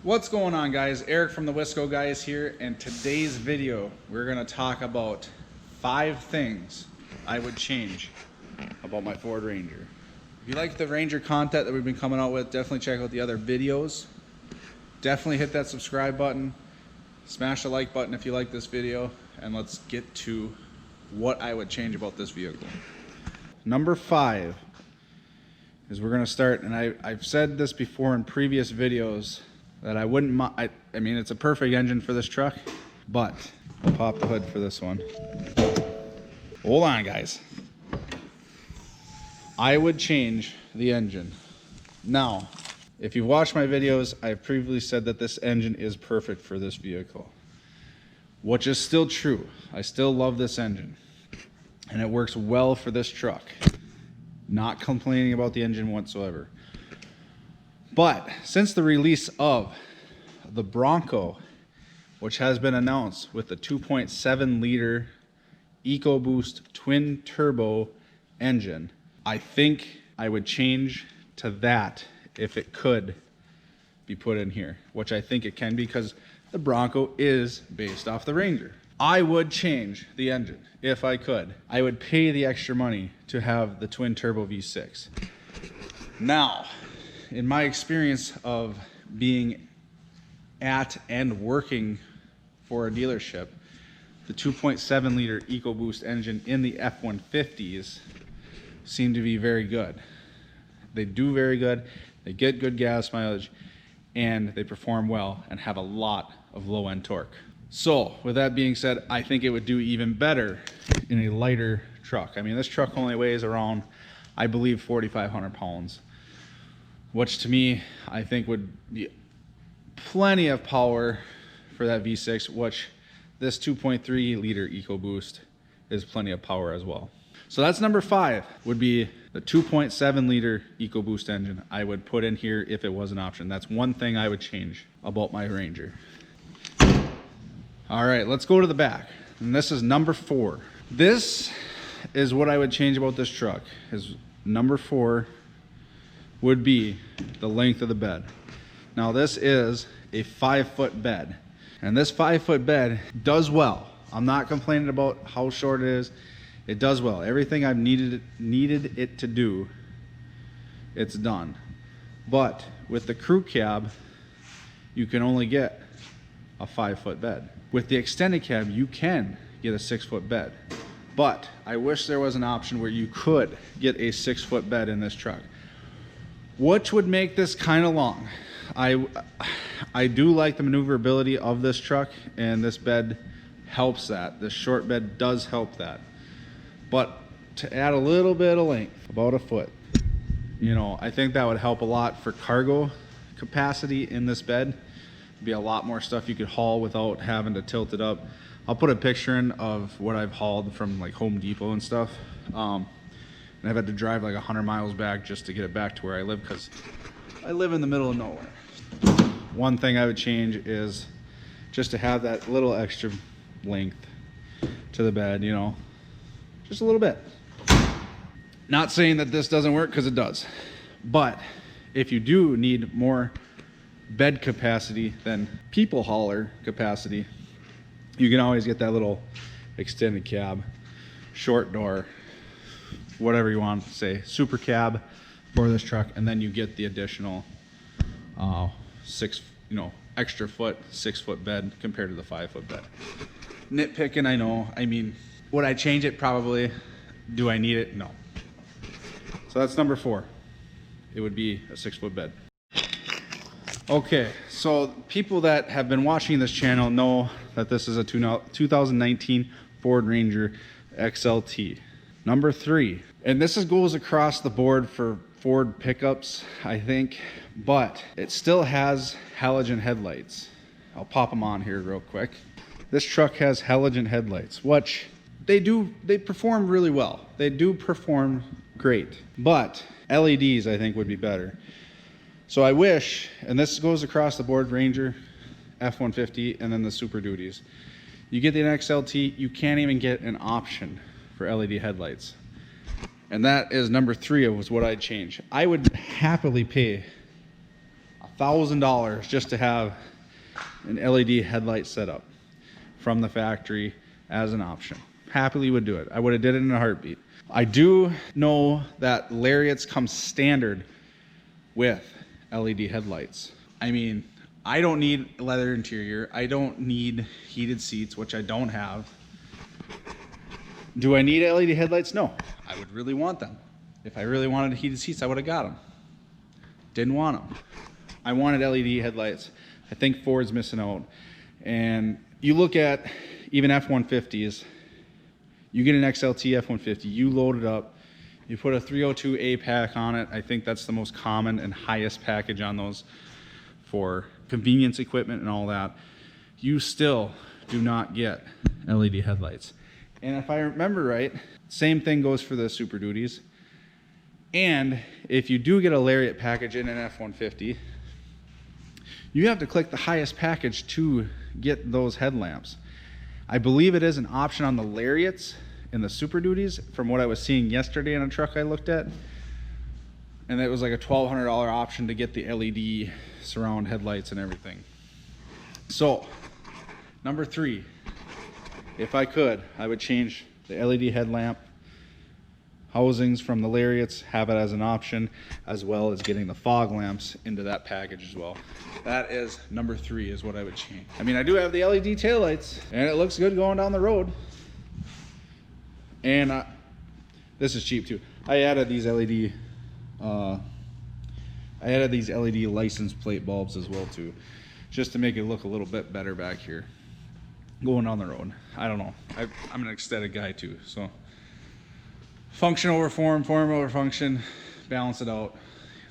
What's going on, guys? Eric from TheWiscoGuyz here, and today's video we're going to talk about 5 things I would change about my Ford Ranger. If you like the Ranger content that we've been coming out with, definitely check out the other videos. Definitely hit that subscribe button, smash the like button if you like this video, and let's get to what I would change about this vehicle. Number 5 is we're going to start, and I've said this before in previous videos, that I wouldn't mind. I mean, it's a perfect engine for this truck, but I'll pop the hood for this one. Hold on, guys. I would change the engine. Now, if you've watched my videos, I've previously said that this engine is perfect for this vehicle, which is still true. I still love this engine, and it works well for this truck. Not complaining about the engine whatsoever. But since the release of the Bronco, which has been announced with the 2.7 liter EcoBoost twin turbo engine, I think I would change to that if it could be put in here, which I think it can, because the Bronco is based off the Ranger. I would change the engine if I could. I would pay the extra money to have the twin turbo V6. Now, in my experience of being at and working for a dealership, the 2.7 liter EcoBoost engine in the F-150s seem to be very good. They do very good, they get good gas mileage, and they perform well and have a lot of low end torque. So with that being said, I think it would do even better in a lighter truck. I mean, this truck only weighs around, I believe, 4,500 pounds. Which to me, I think would be plenty of power for that V6, which this 2.3 liter EcoBoost is plenty of power as well. So that's number 5, would be the 2.7 liter EcoBoost engine I would put in here if it was an option. That's one thing I would change about my Ranger. All right, let's go to the back. And this is number 4. This is what I would change about this truck. Is number 4 would be the length of the bed. Now this is a 5-foot bed, and this 5-foot bed does well. I'm not complaining about how short it is. It does well. Everything I've needed it to do, it's done. But with the crew cab, you can only get a 5-foot bed. With the extended cab, you can get a 6-foot bed. But I wish there was an option where you could get a 6-foot bed in this truck, which would make this kind of long. I do like the maneuverability of this truck, and this bed helps that. This short bed does help that. But to add a little bit of length, about a foot, you know, I think that would help a lot for cargo capacity in this bed. It'd be a lot more stuff you could haul without having to tilt it up. I'll put a picture in of what I've hauled from like Home Depot and stuff. And I've had to drive like 100 miles back just to get it back to where I live, because I live in the middle of nowhere. One thing I would change is just to have that little extra length to the bed, you know, just a little bit. Not saying that this doesn't work, because it does. But if you do need more bed capacity than people hauler capacity, you can always get that little extended cab, short door, whatever you want to say, super cab for this truck, and then you get the additional extra foot, 6-foot bed compared to the 5-foot bed. Nitpicking, I know. I mean, would I change it? Probably. Do I need it? No. So that's number 4. It would be a 6-foot bed. Okay, so people that have been watching this channel know that this is a 2019 Ford Ranger XLT. Number 3, and this goes across the board for Ford pickups, I think, but it still has halogen headlights. I'll pop them on here real quick. This truck has halogen headlights, which they perform really well. They do perform great, but LEDs I think would be better. So I wish, and this goes across the board, Ranger, F-150, and then the Super Duties. You get the XLT, you can't even get an option for LED headlights. And that is number 3 of what I'd change. I would happily pay $1,000 just to have an LED headlight set up from the factory as an option. Happily would do it. I would have did it in a heartbeat. I do know that Lariats come standard with LED headlights. I mean, I don't need leather interior. I don't need heated seats, which I don't have. Do I need LED headlights? No. I would really want them. If I really wanted heated seats, I would have got them. Didn't want them. I wanted LED headlights. I think Ford's missing out. And you look at even F-150s, you get an XLT F-150, you load it up, you put a 302A pack on it. I think that's the most common and highest package on those for convenience equipment and all that. You still do not get LED headlights. And if I remember right, same thing goes for the Super Duties. And if you do get a Lariat package in an F-150, you have to click the highest package to get those headlamps. I believe it is an option on the Lariats and the Super Duties from what I was seeing yesterday in a truck I looked at. And it was like a $1,200 option to get the LED surround headlights and everything. So, number 3, if I could, I would change the LED headlamp housings from the Lariats, have it as an option, as well as getting the fog lamps into that package as well. That is number 3 is what I would change. I mean, I do have the LED taillights and it looks good going down the road. And this is cheap too. I added these LED license plate bulbs as well too, just to make it look a little bit better back here going down the road. I don't know. I'm an aesthetic guy too, so function over form, form over function, balance it out.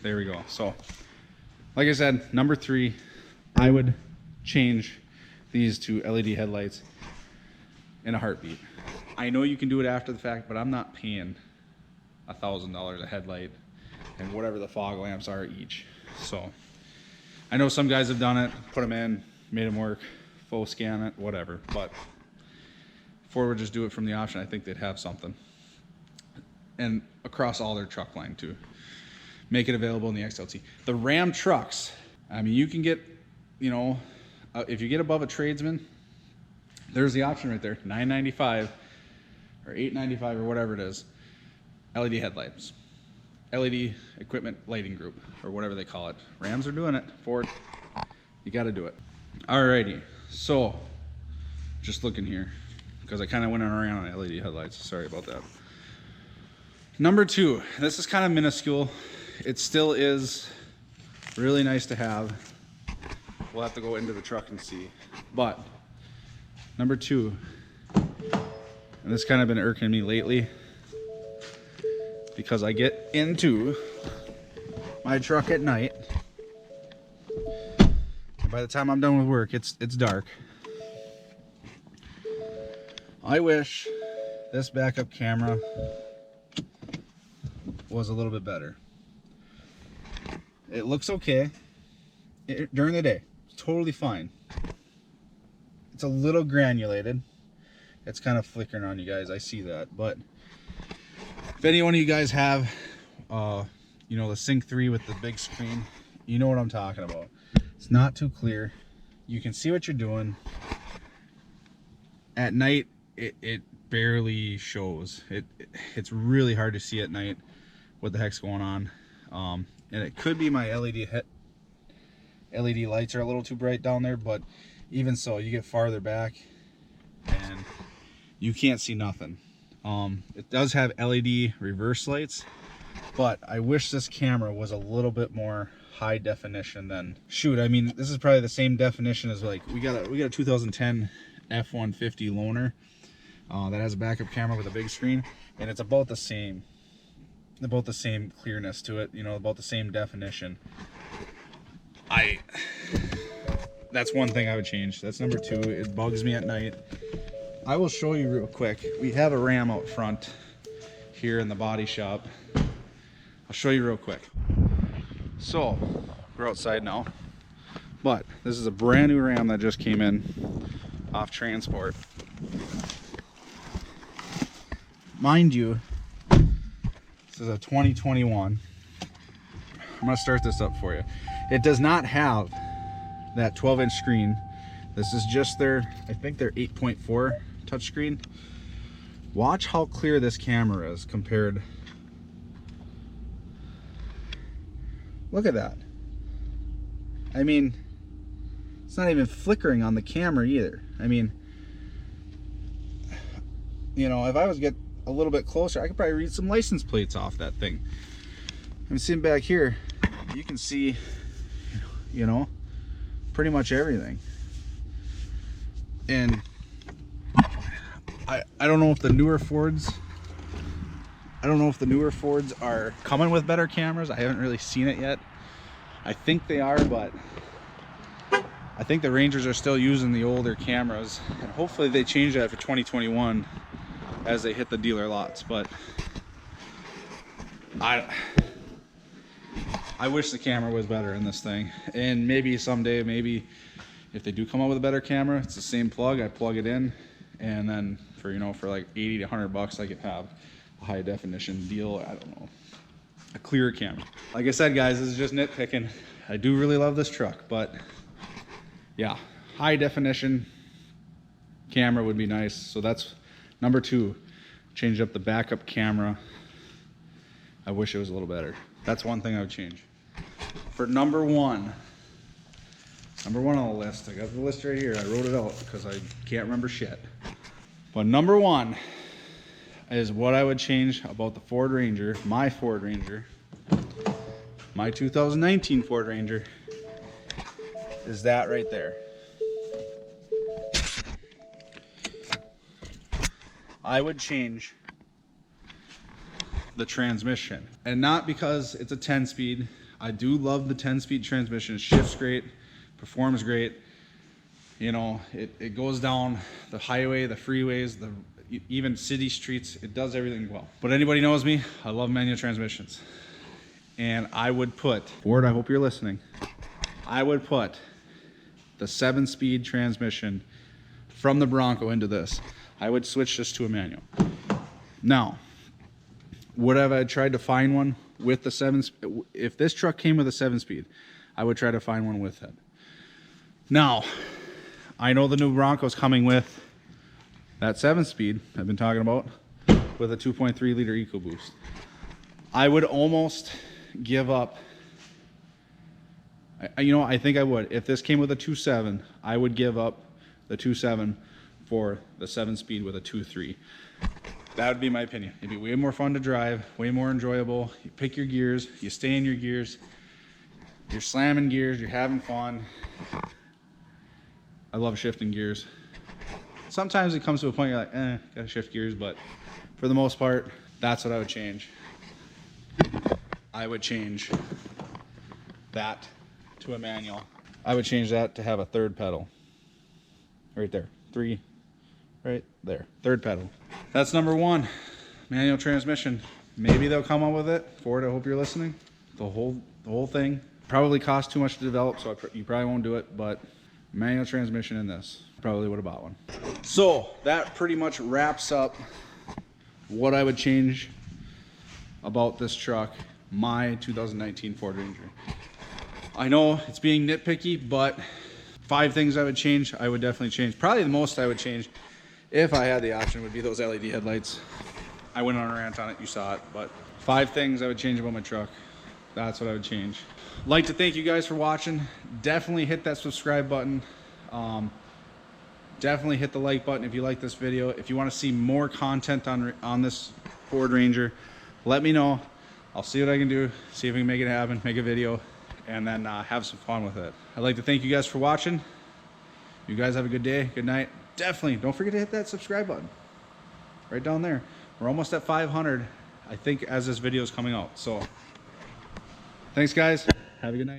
There we go. So like I said, number 3, I would change these to LED headlights in a heartbeat. I know you can do it after the fact, but I'm not paying $1,000 a headlight and whatever the fog lamps are each. So I know some guys have done it, put them in, made them work, full scan it, whatever. But if Ford would just do it from the option, I think they'd have something. And across all their truck line too. Make it available in the XLT. The Ram trucks, I mean, you can get, you know, if you get above a tradesman, there's the option right there, $995 or $895 or whatever it is, LED headlights, LED equipment lighting group, or whatever they call it. Rams are doing it. Ford, you got to do it. Alrighty, so just looking here because I kind of went around on LED headlights. Sorry about that. Number 2, this is kind of minuscule. It still is really nice to have. We'll have to go into the truck and see. But number 2, and this kind of been irking me lately because I get into my truck at night. And by the time I'm done with work, it's dark. I wish this backup camera was a little bit better. It looks okay during the day. It's totally fine. It's a little granulated. It's kind of flickering on you guys. I see that. But if any one of you guys have, you know, the Sync 3 with the big screen, you know what I'm talking about. It's not too clear. You can see what you're doing. At night, it barely shows. It's really hard to see at night what the heck's going on. And it could be my LED lights are a little too bright down there, but even so, you get farther back and you can't see nothing. It does have LED reverse lights, but I wish this camera was a little bit more high definition than, shoot, I mean, this is probably the same definition as, like, we got a 2010 F-150 loaner that has a backup camera with a big screen, and it's about the same clearness to it, you know, about the same definition. That's one thing I would change. That's number 2. It bugs me at night. I will show you real quick. We have a Ram out front here in the body shop. I'll show you real quick. So we're outside now, but this is a brand new Ram that just came in off transport. Mind you, this is a 2021. I'm gonna start this up for you. It does not have that 12-inch screen. This is just their, I think their 8.4 touchscreen. Watch how clear this camera is compared. Look at that. I mean, it's not even flickering on the camera either. I mean, you know, if I was to get a little bit closer, I could probably read some license plates off that thing. I'm sitting back here, you can see, you know, pretty much everything. And I don't know if the newer Fords, are coming with better cameras. I haven't really seen it yet. I think they are, but I think the Rangers are still using the older cameras, and hopefully they change that for 2021 as they hit the dealer lots. But I wish the camera was better in this thing, and maybe someday, maybe if they do come out with a better camera, it's the same plug. I plug it in, and then for, you know, for like 80 to 100 bucks, I could have a high definition deal. I don't know, a clearer camera. Like I said, guys, this is just nitpicking. I do really love this truck, but yeah, high definition camera would be nice. So that's number 2. Change up the backup camera. I wish it was a little better. That's one thing I would change. For number 1 on the list, I got the list right here. I wrote it out because I can't remember shit. But number 1 is what I would change about the Ford Ranger, my 2019 Ford Ranger, is that right there. I would change the transmission, and not because it's a 10-speed. I do love the 10-speed transmission. It shifts great, performs great. You know, it goes down the highway, the freeways, even city streets. It does everything well. But anybody knows me, I love manual transmissions. And I would put, Ford, I hope you're listening, I would put the 7-speed transmission from the Bronco into this. I would switch this to a manual. Now, would I tried to find one with the 7? If this truck came with a 7-speed, I would try to find one with it. Now, I know the new Bronco's coming with that 7-speed I've been talking about, with a 2.3 liter EcoBoost. I would almost give up. I think I would. If this came with a 2.7, I would give up the 2.7 for the 7-speed with a 2.3. That would be my opinion. It'd be way more fun to drive, way more enjoyable. You pick your gears, you stay in your gears, you're slamming gears, you're having fun. I love shifting gears. Sometimes it comes to a point you're like, gotta shift gears, but for the most part, that's what I would change. I would change that to a manual. I would change that to have a 3rd pedal. Right there. 3, right there. 3rd pedal. That's number 1, manual transmission. Maybe they'll come up with it. Ford, I hope you're listening. The whole thing probably costs too much to develop, so you probably won't do it, but manual transmission in this, probably would have bought one. So that pretty much wraps up what I would change about this truck, my 2019 Ford Ranger. I know it's being nitpicky, but 5 things I would change, I would definitely change. Probably the most I would change, if I had the option, would be those LED headlights. I went on a rant on it, you saw it, but 5 things I would change about my truck. That's what I would change. Like to thank you guys for watching. Definitely hit that subscribe button. Definitely hit the like button if you like this video. If you want to see more content on this Ford Ranger, let me know. I'll see what I can do, see if we can make it happen, make a video, and then have some fun with it. I'd like to thank you guys for watching. You guys have a good day, good night. Definitely don't forget to hit that subscribe button right down there. We're almost at 500, I think, as this video is coming out. So thanks, guys. Have a good night.